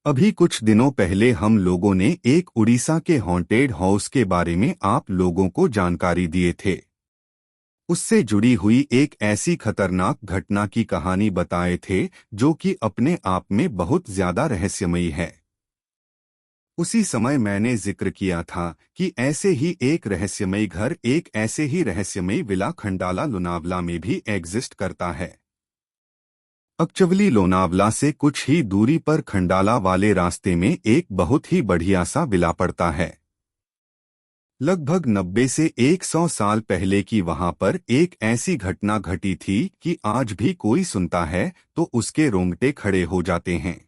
अभी कुछ दिनों पहले हम लोगों ने एक उड़ीसा के हॉन्टेड हाउस के बारे में आप लोगों को जानकारी दिए थे। उससे जुड़ी हुई एक ऐसी खतरनाक घटना की कहानी बताए थे जो कि अपने आप में बहुत ज्यादा रहस्यमयी है। उसी समय मैंने जिक्र किया था कि ऐसे ही एक रहस्यमयी घर, एक ऐसे ही रहस्यमयी विला खंडाला लोनावला में भी एग्जिस्ट करता है। एक्चुअली लोनावला से कुछ ही दूरी पर खंडाला वाले रास्ते में एक बहुत ही बढ़िया सा विला पड़ता है। लगभग 90 से 100 साल पहले की वहां पर एक ऐसी घटना घटी थी कि आज भी कोई सुनता है तो उसके रोंगटे खड़े हो जाते हैं।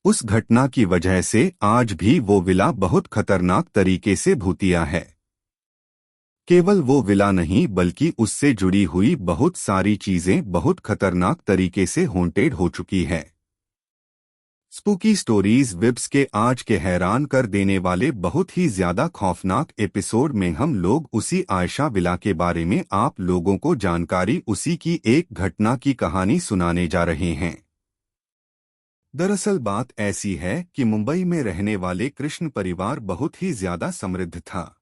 उस घटना की वजह से आज भी वो विला बहुत खतरनाक तरीके से भूतिया है। केवल वो विला नहीं बल्कि उससे जुड़ी हुई बहुत सारी चीजें बहुत खतरनाक तरीके से हॉन्टेड हो चुकी है। स्पूकी स्टोरीज विब्स के आज के हैरान कर देने वाले बहुत ही ज्यादा खौफनाक एपिसोड में हम लोग उसी आयशा विला के बारे में आप लोगों को जानकारी, उसी की एक घटना की कहानी सुनाने जा रहे हैं। दरअसल बात ऐसी है कि मुंबई में रहने वाले कृष्ण परिवार बहुत ही ज्यादा समृद्ध था।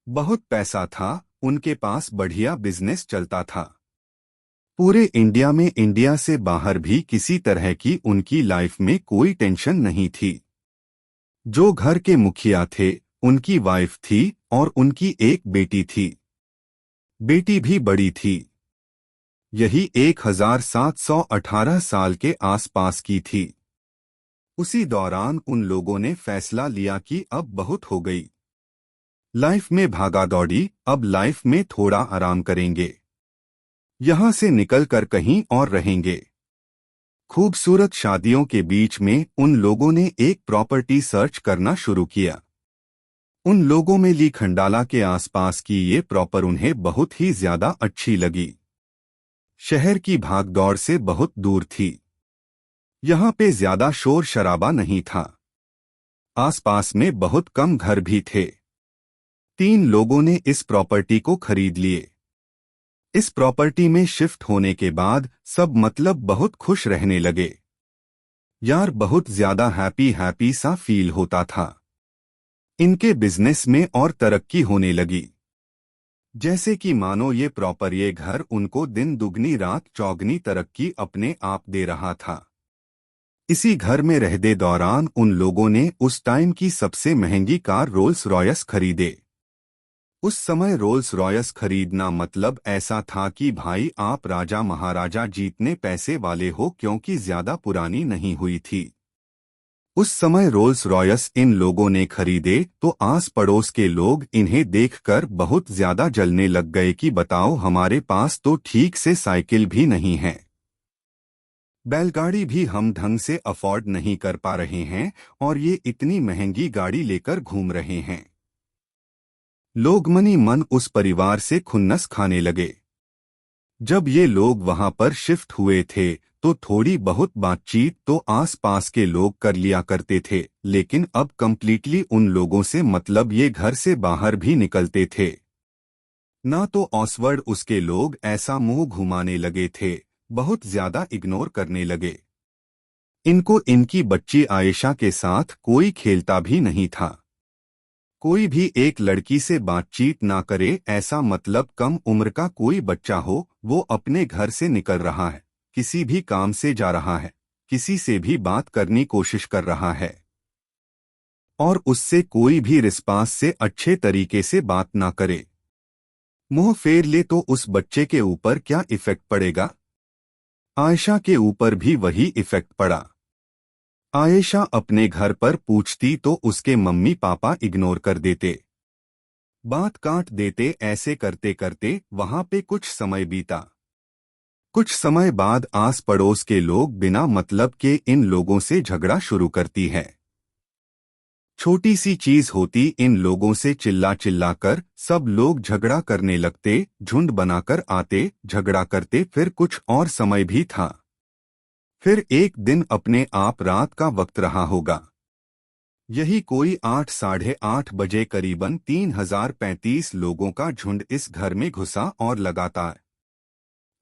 बहुत पैसा था, उनके पास बढ़िया बिजनेस चलता था। पूरे इंडिया में, इंडिया से बाहर भी किसी तरह की उनकी लाइफ में कोई टेंशन नहीं थी। जो घर के मुखिया थे उनकी वाइफ थी और उनकी एक बेटी थी। बेटी भी बड़ी थी, यही 1718 साल के आसपास की थी। उसी दौरान उन लोगों ने फैसला लिया कि अब बहुत हो गई। लाइफ में भागा दौड़ी, अब लाइफ में थोड़ा आराम करेंगे, यहां से निकलकर कहीं और रहेंगे। खूबसूरत शादियों के बीच में उन लोगों ने एक प्रॉपर्टी सर्च करना शुरू किया। उन लोगों में ली खंडाला के आसपास की ये प्रॉपर उन्हें बहुत ही ज्यादा अच्छी लगी। शहर की भागदौड़ से बहुत दूर थी, यहाँ पे ज्यादा शोर शराबा नहीं था। आसपास में बहुत कम घर भी थे। 3 लोगों ने इस प्रॉपर्टी को खरीद लिए। इस प्रॉपर्टी में शिफ्ट होने के बाद सब मतलब बहुत खुश रहने लगे। यार बहुत ज्यादा हैप्पी सा फील होता था। इनके बिजनेस में और तरक्की होने लगी, जैसे कि मानो ये प्रॉपर, ये घर उनको दिन दुगनी रात चौगनी तरक्की अपने आप दे रहा था। इसी घर में रहते दौरान उन लोगों ने उस टाइम की सबसे महंगी कार रोल्स रॉयस खरीदे। उस समय रोल्स रॉयस खरीदना मतलब ऐसा था कि भाई आप राजा महाराजा जितने पैसे वाले हो, क्योंकि ज्यादा पुरानी नहीं हुई थी। उस समय रोल्स रॉयस इन लोगों ने खरीदे तो आस पड़ोस के लोग इन्हें देखकर बहुत ज्यादा जलने लग गए कि बताओ, हमारे पास तो ठीक से साइकिल भी नहीं है, बैलगाड़ी भी हम ढंग से अफोर्ड नहीं कर पा रहे हैं, और ये इतनी महंगी गाड़ी लेकर घूम रहे हैं। लोग मनी मन उस परिवार से खुन्नस खाने लगे। जब ये लोग वहां पर शिफ्ट हुए थे तो थोड़ी बहुत बातचीत तो आसपास के लोग कर लिया करते थे, लेकिन अब कंप्लीटली उन लोगों से मतलब ये घर से बाहर भी निकलते थे ना। तो ऑसवर्ड उसके लोग ऐसा मुंह घुमाने लगे थे, बहुत ज्यादा इग्नोर करने लगे। इनको इनकी बच्ची आयशा के साथ कोई खेलता भी नहीं था। कोई भी एक लड़की से बातचीत ना करे, ऐसा मतलब कम उम्र का कोई बच्चा हो, वो अपने घर से निकल रहा है, किसी भी काम से जा रहा है, किसी से भी बात करनी कोशिश कर रहा है, और उससे कोई भी रिस्पांस से अच्छे तरीके से बात ना करे, मुंह फेर ले, तो उस बच्चे के ऊपर क्या इफेक्ट पड़ेगा? आयशा के ऊपर भी वही इफेक्ट पड़ा। आयशा अपने घर पर पूछती तो उसके मम्मी पापा इग्नोर कर देते, बात काट देते। ऐसे करते करते वहां पे कुछ समय बीता। कुछ समय बाद आस पड़ोस के लोग बिना मतलब के इन लोगों से झगड़ा शुरू करती है। छोटी सी चीज होती, इन लोगों से चिल्ला चिल्ला कर सब लोग झगड़ा करने लगते, झुंड बनाकर आते, झगड़ा करते। फिर कुछ और समय भी था। फिर एक दिन अपने आप रात का वक्त रहा होगा, यही कोई 8 साढ़े 8 बजे करीबन 3035 लोगों का झुंड इस घर में घुसा और लगातार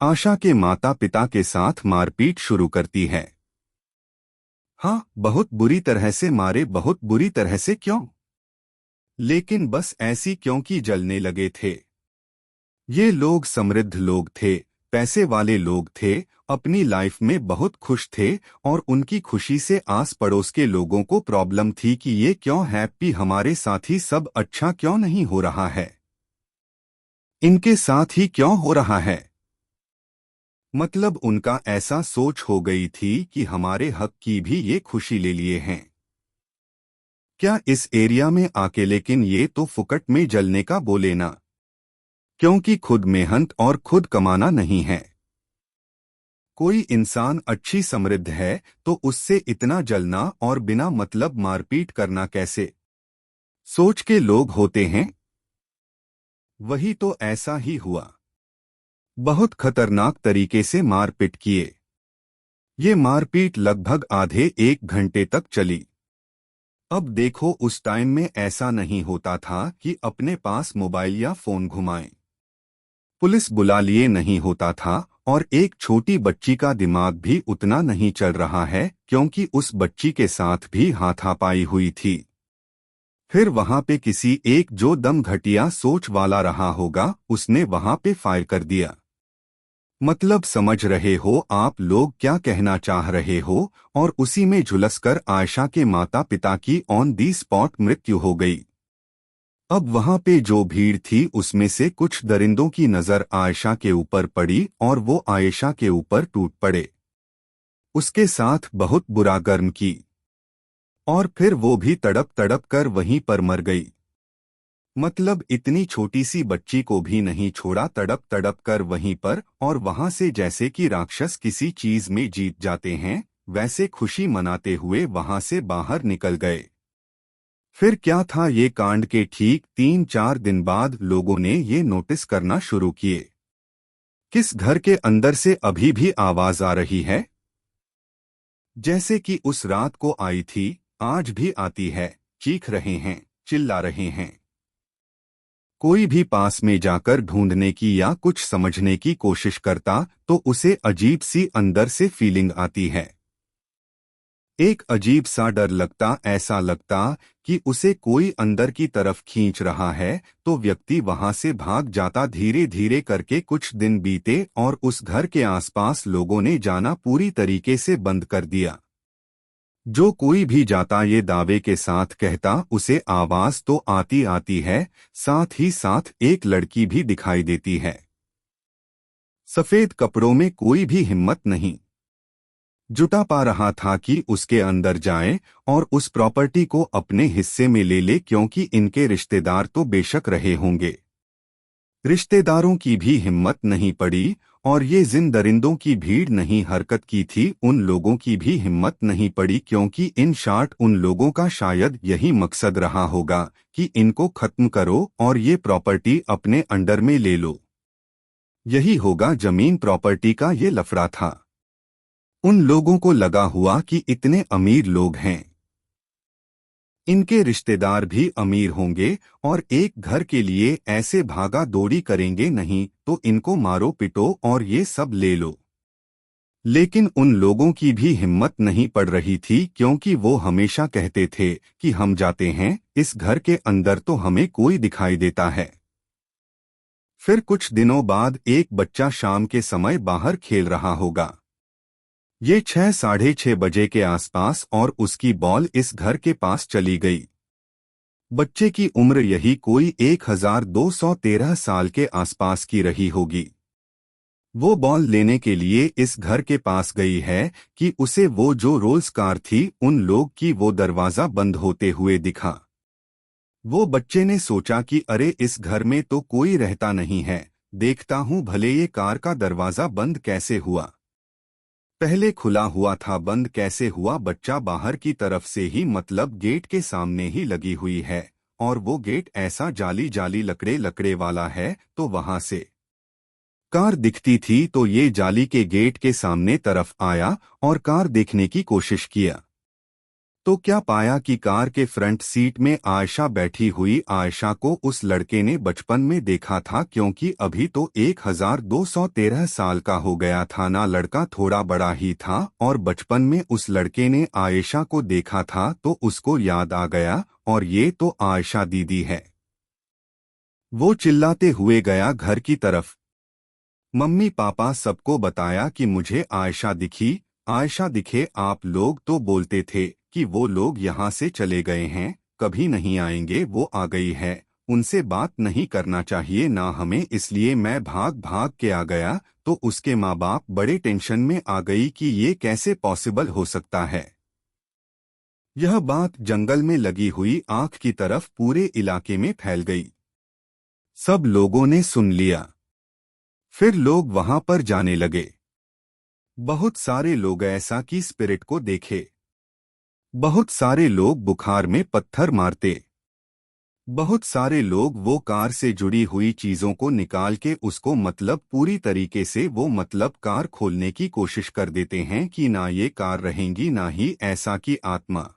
आशा के माता पिता के साथ मारपीट शुरू करती है। हाँ, बहुत बुरी तरह से मारे। बहुत बुरी तरह से क्यों? लेकिन बस ऐसी क्योंकि जलने लगे थे। ये लोग समृद्ध लोग थे, पैसे वाले लोग थे, अपनी लाइफ में बहुत खुश थे, और उनकी खुशी से आस पड़ोस के लोगों को प्रॉब्लम थी कि ये क्यों हैप्पी, हमारे साथ ही सब अच्छा क्यों नहीं हो रहा है, इनके साथ ही क्यों हो रहा है। मतलब उनका ऐसा सोच हो गई थी कि हमारे हक की भी ये खुशी ले लिए हैं क्या इस एरिया में आके, लेकिन ये तो फुकट में जलने का बोले ना, क्योंकि खुद मेहनत और खुद कमाना नहीं है। कोई इंसान अच्छी समृद्ध है तो उससे इतना जलना और बिना मतलब मारपीट करना कैसे सोच के लोग होते हैं। वही तो, ऐसा ही हुआ। बहुत खतरनाक तरीके से मारपीट किए। ये मारपीट लगभग आधे 1 घंटे तक चली। अब देखो, उस टाइम में ऐसा नहीं होता था कि अपने पास मोबाइल या फोन घुमाएं, पुलिस बुला लिए नहीं होता था, और एक छोटी बच्ची का दिमाग भी उतना नहीं चल रहा है क्योंकि उस बच्ची के साथ भी हाथापाई हुई थी। फिर वहां पे किसी एक जो दम घटिया सोच वाला रहा होगा, उसने वहां पे फायर कर दिया। मतलब समझ रहे हो आप लोग क्या कहना चाह रहे हो। और उसी में झुलसकर आयशा के माता पिता की ऑन दी स्पॉट मृत्यु हो गई। अब वहां पे जो भीड़ थी उसमें से कुछ दरिंदों की नजर आयशा के ऊपर पड़ी और वो आयशा के ऊपर टूट पड़े, उसके साथ बहुत बुरा गर्म की, और फिर वो भी तड़प तड़प कर वहीं पर मर गई। मतलब इतनी छोटी सी बच्ची को भी नहीं छोड़ा, तड़प तड़प कर वहीं पर, और वहां से जैसे कि राक्षस किसी चीज में जीत जाते हैं वैसे खुशी मनाते हुए वहां से बाहर निकल गए। फिर क्या था, ये कांड के ठीक 3-4 दिन बाद लोगों ने ये नोटिस करना शुरू किए। किस घर के अंदर से अभी भी आवाज आ रही है, जैसे कि उस रात को आई थी, आज भी आती है, चीख रहे हैं, चिल्ला रहे हैं। कोई भी पास में जाकर ढूंढने की या कुछ समझने की कोशिश करता तो उसे अजीब सी अंदर से फीलिंग आती है, एक अजीब सा डर लगता, ऐसा लगता कि उसे कोई अंदर की तरफ खींच रहा है, तो व्यक्ति वहां से भाग जाता। धीरे धीरे करके कुछ दिन बीते और उस घर के आसपास लोगों ने जाना पूरी तरीके से बंद कर दिया। जो कोई भी जाता ये दावे के साथ कहता उसे आवाज तो आती आती है, साथ ही साथ एक लड़की भी दिखाई देती है, सफेद कपड़ों में। कोई भी हिम्मत नहीं जुटा पा रहा था कि उसके अंदर जाए और उस प्रॉपर्टी को अपने हिस्से में ले ले, क्योंकि इनके रिश्तेदार तो बेशक रहे होंगे। रिश्तेदारों की भी हिम्मत नहीं पड़ी, और ये जिन दरिंदों की भीड़ नहीं हरकत की थी उन लोगों की भी हिम्मत नहीं पड़ी, क्योंकि इन शार्ट उन लोगों का शायद यही मकसद रहा होगा कि इनको खत्म करो और ये प्रॉपर्टी अपने अंडर में ले लो। यही होगा, जमीन प्रॉपर्टी का ये लफड़ा था। उन लोगों को लगा हुआ कि इतने अमीर लोग हैं, इनके रिश्तेदार भी अमीर होंगे और एक घर के लिए ऐसे भागा दौड़ी करेंगे, नहीं तो इनको मारो पिटो और ये सब ले लो। लेकिन उन लोगों की भी हिम्मत नहीं पड़ रही थी, क्योंकि वो हमेशा कहते थे कि हम जाते हैं इस घर के अंदर तो हमें कोई दिखाई देता है। फिर कुछ दिनों बाद एक बच्चा शाम के समय बाहर खेल रहा होगा, ये 6-6:30 बजे के आसपास, और उसकी बॉल इस घर के पास चली गई। बच्चे की उम्र यही कोई 1213 साल के आसपास की रही होगी। वो बॉल लेने के लिए इस घर के पास गई है कि उसे वो जो रोल्स कार थी उन लोग की वो दरवाजा बंद होते हुए दिखा। वो बच्चे ने सोचा कि अरे इस घर में तो कोई रहता नहीं है, देखता हूँ भले ये कार का दरवाजा बंद कैसे हुआ। पहले खुला हुआ था, बंद कैसे हुआ। बच्चा बाहर की तरफ से ही, मतलब गेट के सामने ही लगी हुई है, और वो गेट ऐसा जाली जाली लकड़े लकड़े वाला है, तो वहां से कार दिखती थी। तो ये जाली के गेट के सामने तरफ आया और कार देखने की कोशिश किया। तो क्या पाया कि कार के फ्रंट सीट में आयशा बैठी हुई। आयशा को उस लड़के ने बचपन में देखा था, क्योंकि अभी तो 1213 साल का हो गया था ना। लड़का थोड़ा बड़ा ही था और बचपन में उस लड़के ने आयशा को देखा था तो उसको याद आ गया, और ये तो आयशा दीदी है। वो चिल्लाते हुए गया घर की तरफ। मम्मी पापा सबको बताया कि मुझे आयशा दिखी। आयशा दिखे। आप लोग तो बोलते थे कि वो लोग यहाँ से चले गए हैं, कभी नहीं आएंगे। वो आ गई है, उनसे बात नहीं करना चाहिए ना हमें, इसलिए मैं भाग भाग के आ गया। तो उसके माँ बाप बड़े टेंशन में आ गई कि ये कैसे पॉसिबल हो सकता है। यह बात जंगल में लगी हुई आंख की तरफ पूरे इलाके में फैल गई। सब लोगों ने सुन लिया। फिर लोग वहां पर जाने लगे। बहुत सारे लोग ऐसा की स्पिरिट को देखे। बहुत सारे लोग बुखार में पत्थर मारते। बहुत सारे लोग वो कार से जुड़ी हुई चीजों को निकाल के उसको मतलब पूरी तरीके से वो मतलब कार खोलने की कोशिश कर देते हैं कि ना ये कार रहेंगी ना ही ऐसा की आत्मा।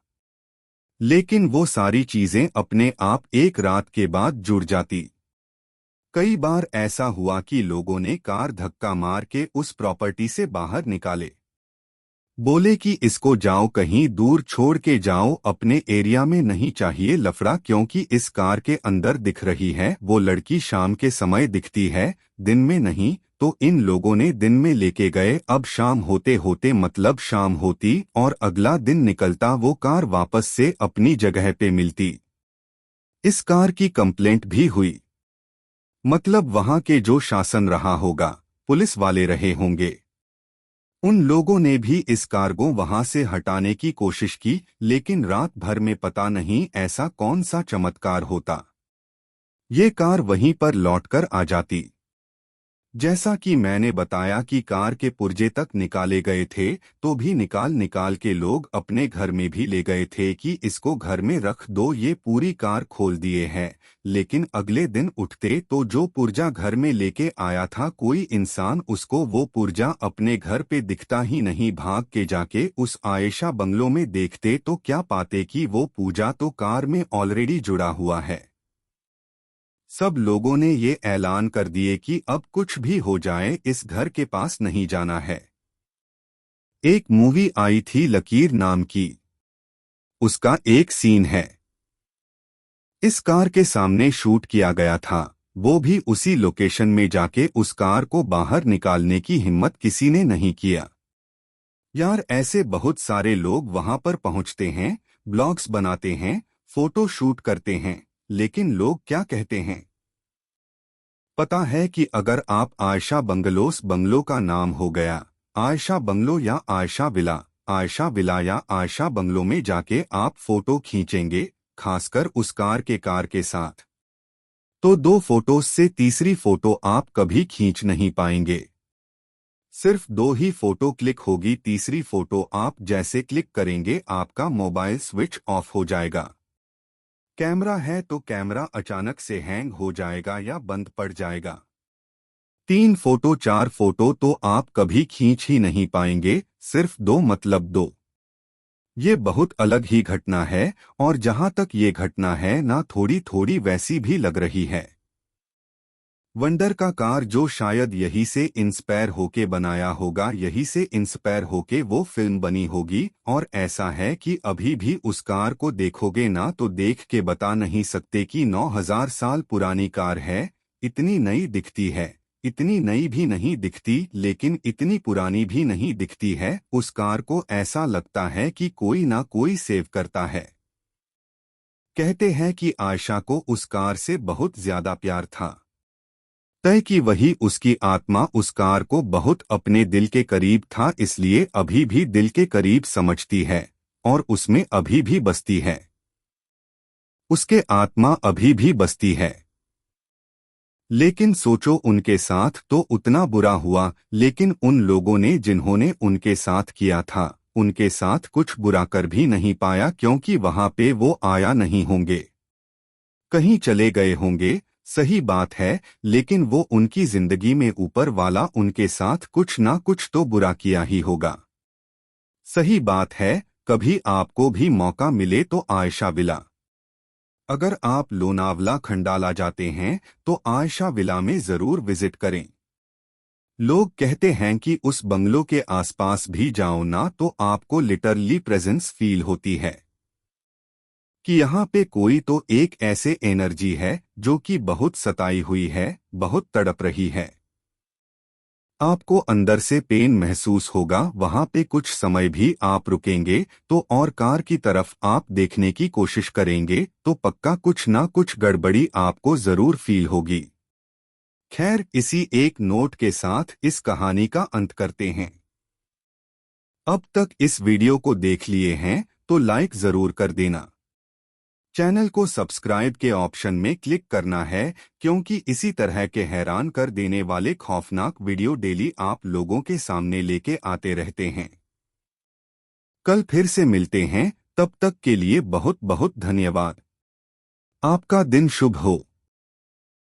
लेकिन वो सारी चीजें अपने आप एक रात के बाद जुड़ जाती। कई बार ऐसा हुआ कि लोगों ने कार धक्का मार के उस प्रॉपर्टी से बाहर निकाले। बोले कि इसको जाओ, कहीं दूर छोड़ के जाओ, अपने एरिया में नहीं चाहिए लफड़ा, क्योंकि इस कार के अंदर दिख रही है वो लड़की शाम के समय दिखती है, दिन में नहीं। तो इन लोगों ने दिन में लेके गए। अब शाम होते होते मतलब शाम होती और अगला दिन निकलता, वो कार वापस से अपनी जगह पे मिलती। इस कार की कंप्लेंट भी हुई। मतलब वहां के जो शासन रहा होगा, पुलिस वाले रहे होंगे, उन लोगों ने भी इस कार को वहां से हटाने की कोशिश की। लेकिन रात भर में पता नहीं ऐसा कौन सा चमत्कार होता, ये कार वहीं पर लौटकर आ जाती। जैसा कि मैंने बताया कि कार के पुर्जे तक निकाले गए थे, तो भी निकाल निकाल के लोग अपने घर में भी ले गए थे कि इसको घर में रख दो, ये पूरी कार खोल दिए हैं। लेकिन अगले दिन उठते तो जो पुर्जा घर में लेके आया था कोई इंसान, उसको वो पुर्जा अपने घर पे दिखता ही नहीं। भाग के जाके उस आयशा बंगलों में देखते तो क्या पाते कि वो पूजा तो कार में ऑलरेडी जुड़ा हुआ है। सब लोगों ने ये ऐलान कर दिए कि अब कुछ भी हो जाए इस घर के पास नहीं जाना है। एक मूवी आई थी लकीर नाम की, उसका एक सीन है इस कार के सामने शूट किया गया था। वो भी उसी लोकेशन में जाके उस कार को बाहर निकालने की हिम्मत किसी ने नहीं किया। यार ऐसे बहुत सारे लोग वहां पर पहुंचते हैं, ब्लॉग्स बनाते हैं, फोटो शूट करते हैं, लेकिन लोग क्या कहते हैं पता है कि अगर आप आयशा बंगलोस बंगलो का नाम हो गया, आयशा बंगलो या आयशा विला या आयशा बंगलो में जाके आप फोटो खींचेंगे, खासकर उस कार के साथ, तो दो फोटोज से तीसरी फोटो आप कभी खींच नहीं पाएंगे। सिर्फ दो ही फोटो क्लिक होगी, तीसरी फोटो आप जैसे क्लिक करेंगे आपका मोबाइल स्विच ऑफ हो जाएगा। कैमरा है तो कैमरा अचानक से हैंग हो जाएगा या बंद पड़ जाएगा। 3 फोटो 4 फोटो तो आप कभी खींच ही नहीं पाएंगे, सिर्फ दो मतलब दो। ये बहुत अलग ही घटना है, और जहां तक ये घटना है ना थोड़ी थोड़ी वैसी भी लग रही है। वंडर का कार जो शायद यही से इंस्पायर होके बनाया होगा, यही से इंस्पायर होके वो फिल्म बनी होगी। और ऐसा है कि अभी भी उस कार को देखोगे ना तो देख के बता नहीं सकते कि 9000 साल पुरानी कार है। इतनी नई दिखती है, इतनी नई भी नहीं दिखती, लेकिन इतनी पुरानी भी नहीं दिखती है। उस कार को ऐसा लगता है कि कोई ना कोई सेव करता है। कहते हैं कि आयशा को उस कार से बहुत ज्यादा प्यार था, तय कि वही उसकी आत्मा उस कार को बहुत अपने दिल के करीब था, इसलिए अभी भी दिल के करीब समझती है और उसमें अभी भी बसती है। उसके आत्मा अभी भी बसती है। लेकिन सोचो उनके साथ तो उतना बुरा हुआ, लेकिन उन लोगों ने जिन्होंने उनके साथ किया था उनके साथ कुछ बुरा कर भी नहीं पाया, क्योंकि वहां पे वो आया नहीं होंगे, कहीं चले गए होंगे। सही बात है, लेकिन वो उनकी जिंदगी में ऊपर वाला उनके साथ कुछ ना कुछ तो बुरा किया ही होगा। सही बात है, कभी आपको भी मौका मिले तो आयशा विला। अगर आप लोनावला खंडाला जाते हैं तो आयशा विला में जरूर विजिट करें। लोग कहते हैं कि उस बंगलों के आसपास भी जाओ ना तो आपको लिटरली प्रेजेंस फील होती है कि यहाँ पे कोई तो एक ऐसे एनर्जी है जो कि बहुत सताई हुई है, बहुत तड़प रही है। आपको अंदर से पेन महसूस होगा। वहां पे कुछ समय भी आप रुकेंगे तो और कार की तरफ आप देखने की कोशिश करेंगे तो पक्का कुछ ना कुछ गड़बड़ी आपको जरूर फील होगी। खैर, इसी एक नोट के साथ इस कहानी का अंत करते हैं। अब तक इस वीडियो को देख लिए हैं तो लाइक जरूर कर देना। चैनल को सब्सक्राइब के ऑप्शन में क्लिक करना है, क्योंकि इसी तरह के हैरान कर देने वाले खौफनाक वीडियो डेली आप लोगों के सामने लेके आते रहते हैं। कल फिर से मिलते हैं, तब तक के लिए बहुत बहुत धन्यवाद। आपका दिन शुभ हो।